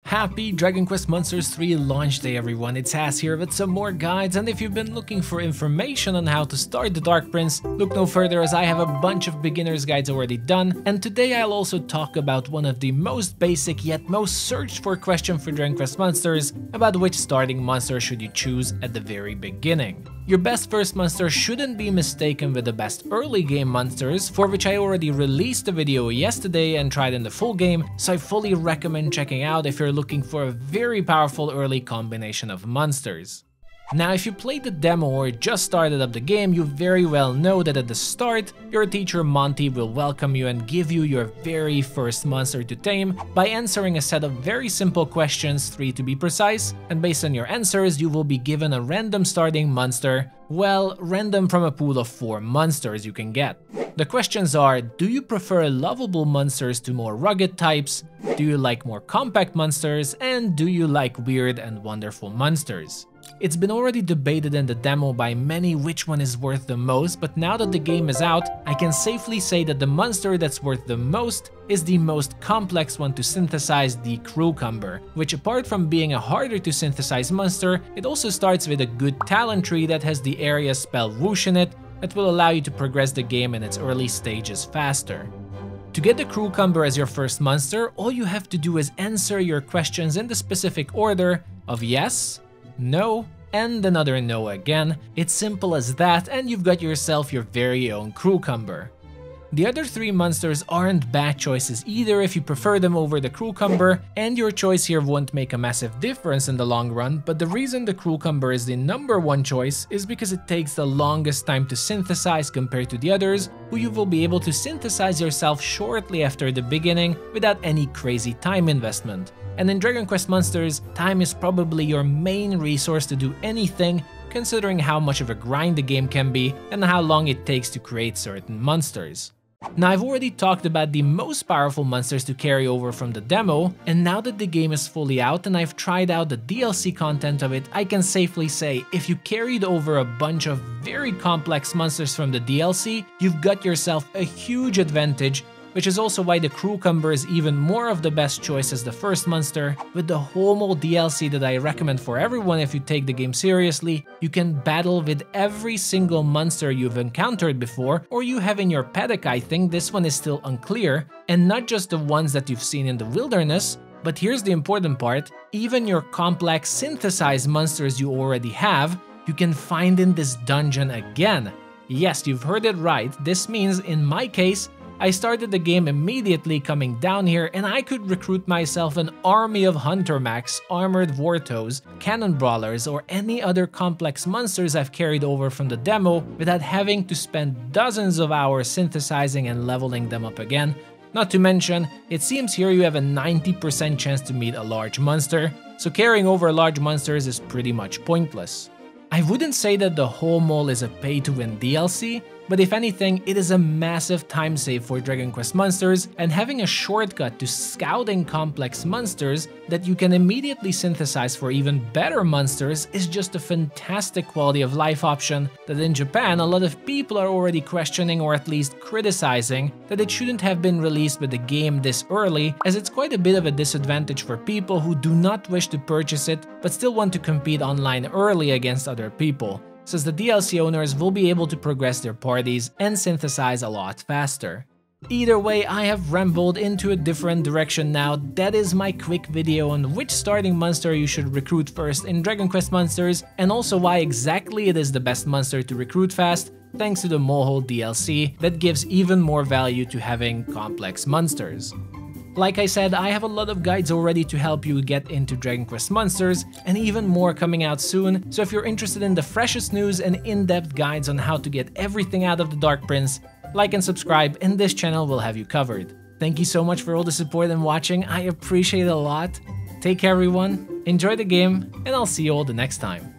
Happy Dragon Quest Monsters 3 launch day everyone, it's Haz here with some more guides, and if you've been looking for information on how to start the Dark Prince, look no further as I have a bunch of beginner's guides already done, and today I'll also talk about one of the most basic yet most searched for question for Dragon Quest Monsters, about which starting monster should you choose at the very beginning. Your best first monster shouldn't be mistaken with the best early game monsters, for which I already released a video yesterday and tried in the full game, so I fully recommend checking out if you're looking for a very powerful early combination of monsters. Now, if you played the demo or just started up the game, you very well know that at the start, your teacher Monty will welcome you and give you your very first monster to tame by answering a set of very simple questions, 3 to be precise, and based on your answers, you will be given a random starting monster, well, random from a pool of 4 monsters you can get. The questions are, do you prefer lovable monsters to more rugged types? Do you like more compact monsters? And do you like weird and wonderful monsters? It's been already debated in the demo by many which one is worth the most, but now that the game is out, I can safely say that the monster that's worth the most is the most complex one to synthesize, the Cucumber, which apart from being a harder to synthesize monster, it also starts with a good talent tree that has the area spell Whoosh in it that will allow you to progress the game in its early stages faster. To get the Cucumber as your first monster, all you have to do is answer your questions in the specific order of yes, no, and another no again. It's simple as that, and you've got yourself your very own Cucumber. The other 3 monsters aren't bad choices either if you prefer them over the Cucumber, and your choice here won't make a massive difference in the long run, but the reason the Cucumber is the #1 choice is because it takes the longest time to synthesize compared to the others, who you will be able to synthesize yourself shortly after the beginning without any crazy time investment. And in Dragon Quest Monsters, time is probably your main resource to do anything, considering how much of a grind the game can be and how long it takes to create certain monsters. Now, I've already talked about the most powerful monsters to carry over from the demo, and now that the game is fully out and I've tried out the DLC content of it, I can safely say if you carried over a bunch of very complex monsters from the DLC, you've got yourself a huge advantage, which is also why the Cucumber is even more of the best choice as the first monster. With the Homo DLC that I recommend for everyone if you take the game seriously, you can battle with every single monster you've encountered before or you have in your paddock. I think this one is still unclear, and not just the ones that you've seen in the wilderness, but here's the important part, even your complex synthesized monsters you already have, you can find in this dungeon again. Yes, you've heard it right, this means in my case, I started the game immediately coming down here and I could recruit myself an army of Hunter Max, Armored Vortos, Cannon Brawlers, or any other complex monsters I've carried over from the demo without having to spend dozens of hours synthesizing and leveling them up again. Not to mention, it seems here you have a 90% chance to meet a large monster, so carrying over large monsters is pretty much pointless. I wouldn't say that the whole mall is a pay-to-win DLC, but if anything, it is a massive time save for Dragon Quest Monsters, and having a shortcut to scouting complex monsters that you can immediately synthesize for even better monsters is just a fantastic quality of life option that in Japan a lot of people are already questioning or at least criticizing that it shouldn't have been released with the game this early, as it's quite a bit of a disadvantage for people who do not wish to purchase it but still want to compete online early against other people, since the DLC owners will be able to progress their parties and synthesize a lot faster. Either way, I have rambled into a different direction now. That is my quick video on which starting monster you should recruit first in Dragon Quest Monsters, and also why exactly it is the best monster to recruit fast, thanks to the Moho DLC that gives even more value to having complex monsters. Like I said, I have a lot of guides already to help you get into Dragon Quest Monsters, and even more coming out soon, so if you're interested in the freshest news and in-depth guides on how to get everything out of the Dark Prince, like and subscribe, and this channel will have you covered. Thank you so much for all the support and watching, I appreciate it a lot. Take care everyone, enjoy the game, and I'll see you all the next time.